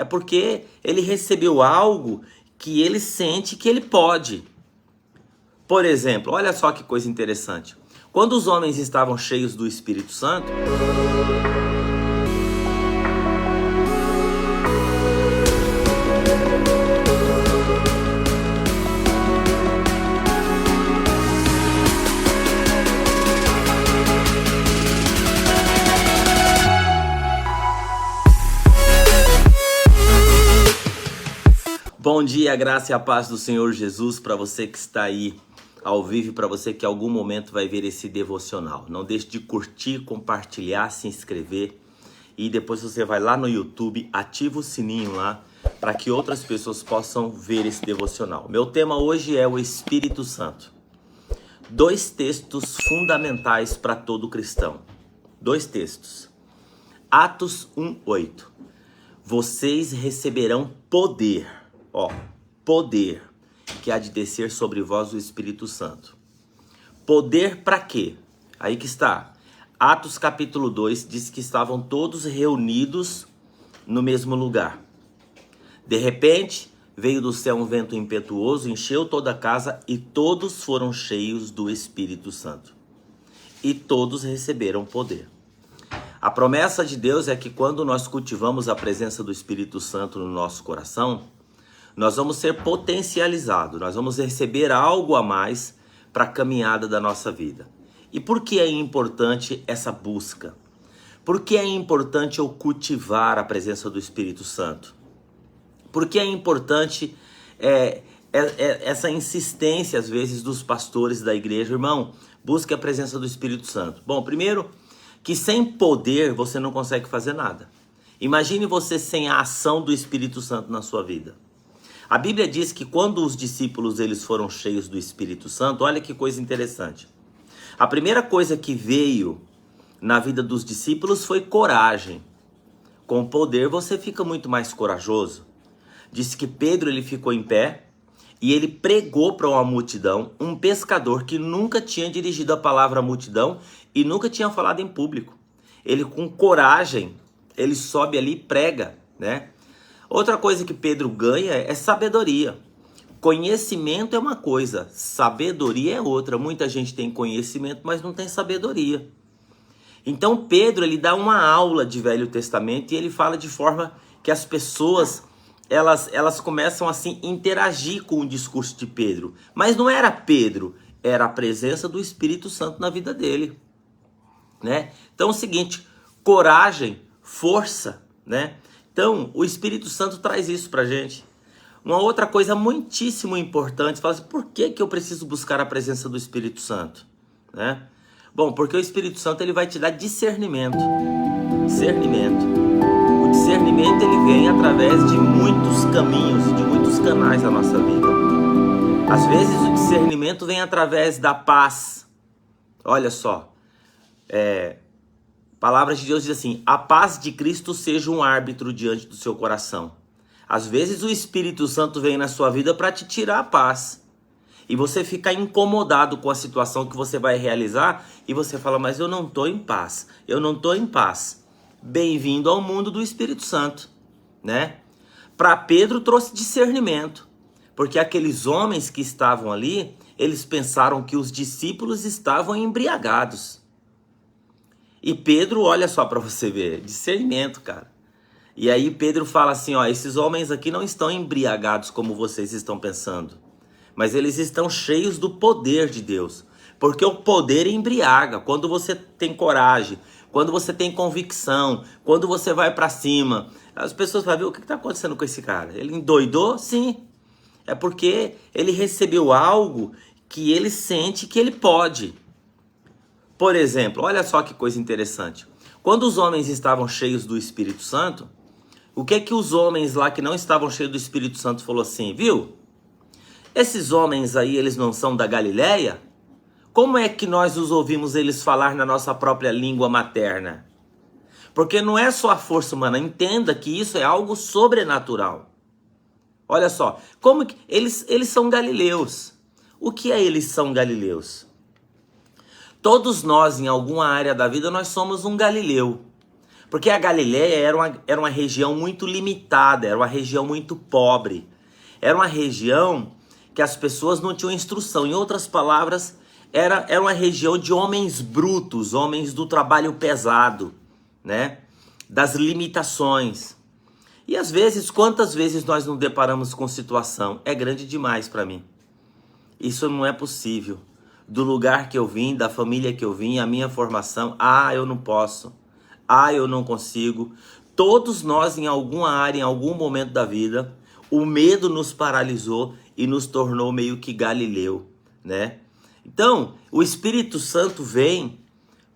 É porque ele recebeu algo que ele sente que ele pode. Por exemplo, olha só que coisa interessante. Quando os homens estavam cheios do Espírito Santo, bom dia, a graça e a paz do Senhor Jesus para você que está aí ao vivo e para você que em algum momento vai ver esse devocional. Não deixe de curtir, compartilhar, se inscrever e depois você vai lá no YouTube, ativa o sininho lá para que outras pessoas possam ver esse devocional. Meu tema hoje é o Espírito Santo. 2 textos fundamentais para todo cristão. 2 textos. Atos 1:8. Vocês receberão poder. Poder que há de descer sobre vós o Espírito Santo. Poder para quê? Aí que está. Atos capítulo 2 diz que estavam todos reunidos no mesmo lugar. De repente, veio do céu um vento impetuoso, encheu toda a casa e todos foram cheios do Espírito Santo. E todos receberam poder. A promessa de Deus é que quando nós cultivamos a presença do Espírito Santo no nosso coração, nós vamos ser potencializados, nós vamos receber algo a mais para a caminhada da nossa vida. E por que é importante essa busca? Por que é importante eu cultivar a presença do Espírito Santo? Por que é importante essa insistência, às vezes, dos pastores da igreja? Irmão, busque a presença do Espírito Santo. Bom, primeiro, que sem poder você não consegue fazer nada. Imagine você sem a ação do Espírito Santo na sua vida. A Bíblia diz que quando os discípulos eles foram cheios do Espírito Santo, olha que coisa interessante. A primeira coisa que veio na vida dos discípulos foi coragem. Com poder você fica muito mais corajoso. Diz que Pedro ele ficou em pé e ele pregou para uma multidão, um pescador que nunca tinha dirigido a palavra à multidão e nunca tinha falado em público. Ele com coragem, ele sobe ali e prega, né? Outra coisa que Pedro ganha é sabedoria. Conhecimento é uma coisa, sabedoria é outra. Muita gente tem conhecimento, mas não tem sabedoria. Então Pedro ele dá uma aula de Velho Testamento e ele fala de forma que as pessoas elas começam assim a interagir com o discurso de Pedro. Mas não era Pedro, era a presença do Espírito Santo na vida dele, né? Então é o seguinte, coragem, força, né? Então, o Espírito Santo traz isso pra gente. Uma outra coisa muitíssimo importante, você fala assim, por que eu preciso buscar a presença do Espírito Santo? Né? Bom, porque o Espírito Santo ele vai te dar discernimento. Discernimento. O discernimento ele vem através de muitos caminhos, de muitos canais da nossa vida. Às vezes o discernimento vem através da paz. Olha só, a palavra de Deus diz assim, a paz de Cristo seja um árbitro diante do seu coração. Às vezes o Espírito Santo vem na sua vida para te tirar a paz. E você fica incomodado com a situação que você vai realizar e você fala, mas eu não estou em paz, eu não estou em paz. Bem-vindo ao mundo do Espírito Santo, né? Para Pedro trouxe discernimento, porque aqueles homens que estavam ali, eles pensaram que os discípulos estavam embriagados. E Pedro, olha só para você ver, discernimento, cara. E aí Pedro fala assim, ó, esses homens aqui não estão embriagados como vocês estão pensando, mas eles estão cheios do poder de Deus, porque o poder embriaga. Quando você tem coragem, quando você tem convicção, quando você vai para cima, as pessoas vão ver o que está acontecendo com esse cara. Ele endoidou? Sim. É porque ele recebeu algo que ele sente que ele pode. Por exemplo, olha só que coisa interessante. Quando os homens estavam cheios do Espírito Santo, o que os homens lá que não estavam cheios do Espírito Santo falou assim, viu? Esses homens aí, eles não são da Galileia? Como é que nós os ouvimos eles falar na nossa própria língua materna? Porque não é só a força humana, entenda que isso é algo sobrenatural. Olha só, como que eles são galileus. O que é eles são galileus? Todos nós, em alguma área da vida, nós somos um galileu. Porque a Galileia era uma região muito limitada, era uma região muito pobre. Era uma região que as pessoas não tinham instrução. Em outras palavras, era uma região de homens brutos, homens do trabalho pesado, né? Das limitações. E às vezes, quantas vezes nós nos deparamos com situação? É grande demais para mim. Isso não é possível. Do lugar que eu vim, da família que eu vim, a minha formação, eu não posso. Eu não consigo. Todos nós, em alguma área, em algum momento da vida, o medo nos paralisou e nos tornou meio que Galileu, né? Então, o Espírito Santo vem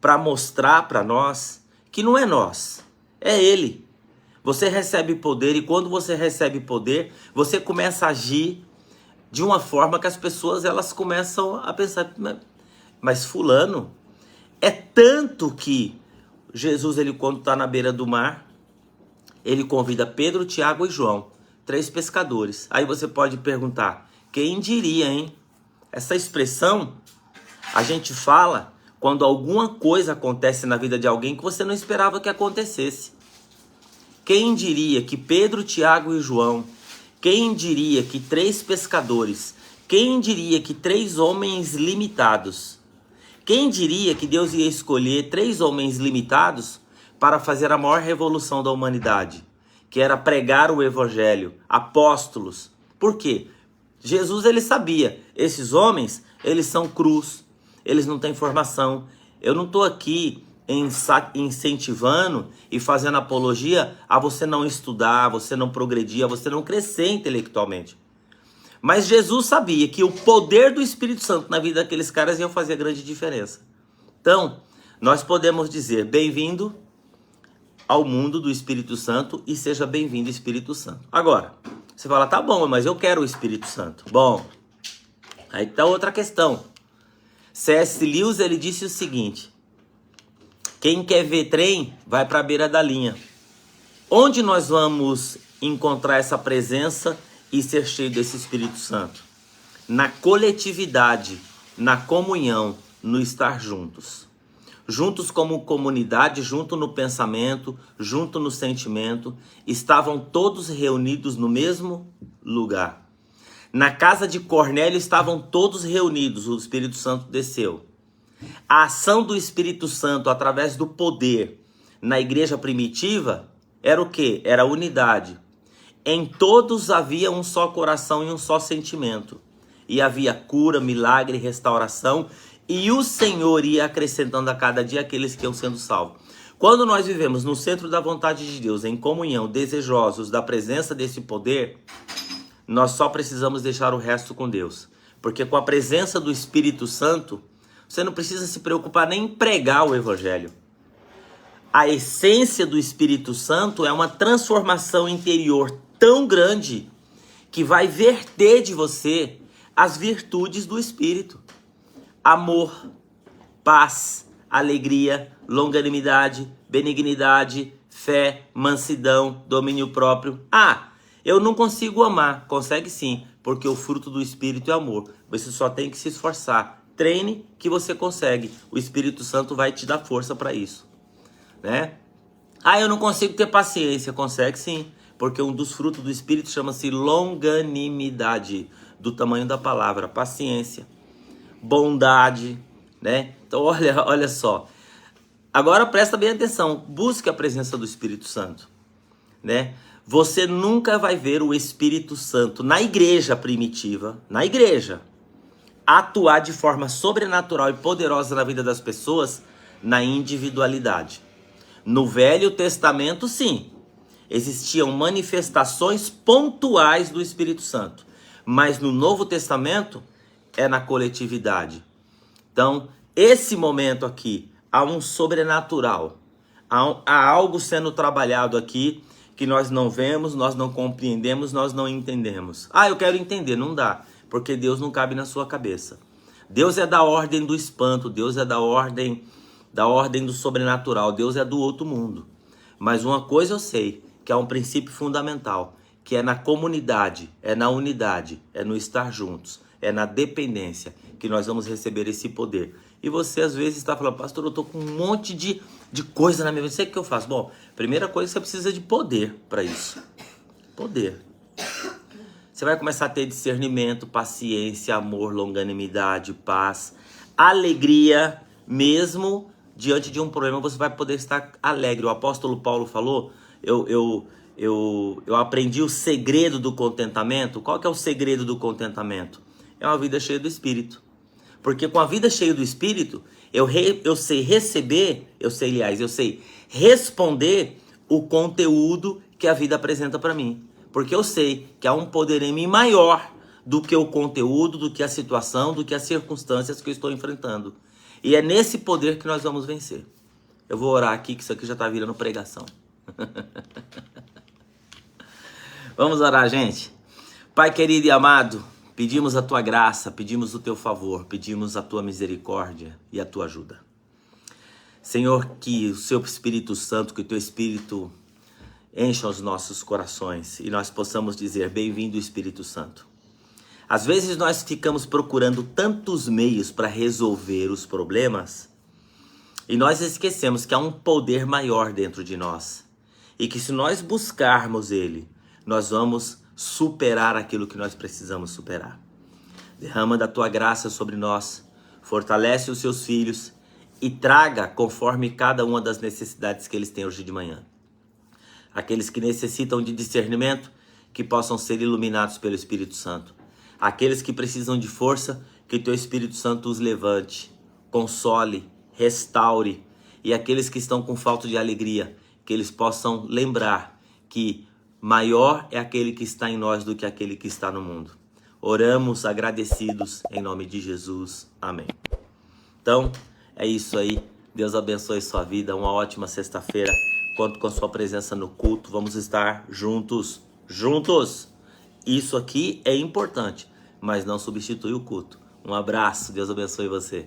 para mostrar para nós que não é nós, é Ele. Você recebe poder e quando você recebe poder, você começa a agir de uma forma que as pessoas elas começam a pensar, mas fulano, é tanto que Jesus, ele quando está na beira do mar, ele convida Pedro, Tiago e João, 3 pescadores. Aí você pode perguntar, quem diria, hein? Essa expressão a gente fala quando alguma coisa acontece na vida de alguém que você não esperava que acontecesse. Quem diria que Pedro, Tiago e João, quem diria que 3 pescadores, quem diria que 3 homens limitados, quem diria que Deus ia escolher 3 homens limitados para fazer a maior revolução da humanidade, que era pregar o evangelho, apóstolos. Por quê? Jesus ele sabia, esses homens, eles são crus, eles não têm formação. Eu não estou aqui incentivando e fazendo apologia a você não estudar, a você não progredir, a você não crescer intelectualmente. Mas Jesus sabia que o poder do Espírito Santo na vida daqueles caras ia fazer grande diferença. Então, nós podemos dizer, bem-vindo ao mundo do Espírito Santo e seja bem-vindo Espírito Santo. Agora, você fala, tá bom, mas eu quero o Espírito Santo. Bom, aí tá outra questão. C.S. Lewis, ele disse o seguinte, quem quer ver trem, vai para a beira da linha. Onde nós vamos encontrar essa presença e ser cheio desse Espírito Santo? Na coletividade, na comunhão, no estar juntos. Juntos como comunidade, junto no pensamento, junto no sentimento, estavam todos reunidos no mesmo lugar. Na casa de Cornélio estavam todos reunidos, o Espírito Santo desceu. A ação do Espírito Santo através do poder na igreja primitiva era o quê? Era a unidade. Em todos havia um só coração e um só sentimento. E havia cura, milagre, restauração. E o Senhor ia acrescentando a cada dia aqueles que iam sendo salvos. Quando nós vivemos no centro da vontade de Deus, em comunhão, desejosos da presença desse poder, nós só precisamos deixar o resto com Deus. Porque com a presença do Espírito Santo, você não precisa se preocupar nem em pregar o Evangelho. A essência do Espírito Santo é uma transformação interior tão grande que vai verter de você as virtudes do Espírito. Amor, paz, alegria, longanimidade, benignidade, fé, mansidão, domínio próprio. Eu não consigo amar. Consegue sim, porque o fruto do Espírito é amor. Você só tem que se esforçar. Treine que você consegue. O Espírito Santo vai te dar força para isso, né? Eu não consigo ter paciência. Consegue sim, porque um dos frutos do Espírito chama-se longanimidade, do tamanho da palavra, paciência, bondade, né? Então olha só. Agora presta bem atenção, busque a presença do Espírito Santo, né? Você nunca vai ver o Espírito Santo na igreja primitiva, na igreja, atuar de forma sobrenatural e poderosa na vida das pessoas na individualidade. No Velho Testamento, sim, existiam manifestações pontuais do Espírito Santo, mas no Novo Testamento é na coletividade. Então, esse momento aqui, há um sobrenatural, há algo sendo trabalhado aqui que nós não vemos, nós não compreendemos, nós não entendemos. Eu quero entender, não dá. Porque Deus não cabe na sua cabeça. Deus é da ordem do espanto, Deus é da ordem do sobrenatural, Deus é do outro mundo. Mas uma coisa eu sei, que é um princípio fundamental, que é na comunidade, é na unidade, é no estar juntos, é na dependência que nós vamos receber esse poder. E você às vezes está falando, pastor, eu estou com um monte de de coisa na minha vida. Sei o que eu faço. Bom, primeira coisa, você precisa de poder para isso. Poder. Você vai começar a ter discernimento, paciência, amor, longanimidade, paz, alegria. Mesmo diante de um problema, você vai poder estar alegre. O apóstolo Paulo falou, eu aprendi o segredo do contentamento. Qual que é o segredo do contentamento? É uma vida cheia do Espírito. Porque com a vida cheia do Espírito, eu sei receber, eu sei responder o conteúdo que a vida apresenta para mim. Porque eu sei que há um poder em mim maior do que o conteúdo, do que a situação, do que as circunstâncias que eu estou enfrentando. E é nesse poder que nós vamos vencer. Eu vou orar aqui, que isso aqui já está virando pregação. Vamos orar, gente. Pai querido e amado, pedimos a tua graça, pedimos o teu favor, pedimos a tua misericórdia e a tua ajuda. Senhor, que o seu Espírito Santo, que o teu Espírito encha os nossos corações e nós possamos dizer: bem-vindo, Espírito Santo. Às vezes nós ficamos procurando tantos meios para resolver os problemas e nós esquecemos que há um poder maior dentro de nós e que se nós buscarmos ele, nós vamos superar aquilo que nós precisamos superar. Derrama da tua graça sobre nós, fortalece os seus filhos e traga conforme cada uma das necessidades que eles têm hoje de manhã. Aqueles que necessitam de discernimento, que possam ser iluminados pelo Espírito Santo. Aqueles que precisam de força, que teu Espírito Santo os levante, console, restaure. E aqueles que estão com falta de alegria, que eles possam lembrar que maior é aquele que está em nós do que aquele que está no mundo. Oramos agradecidos em nome de Jesus. Amém. Então, é isso aí. Deus abençoe sua vida. Uma ótima sexta-feira. Conto com sua presença no culto. Vamos estar juntos. Isso aqui é importante, mas não substitui o culto. Um abraço. Deus abençoe você.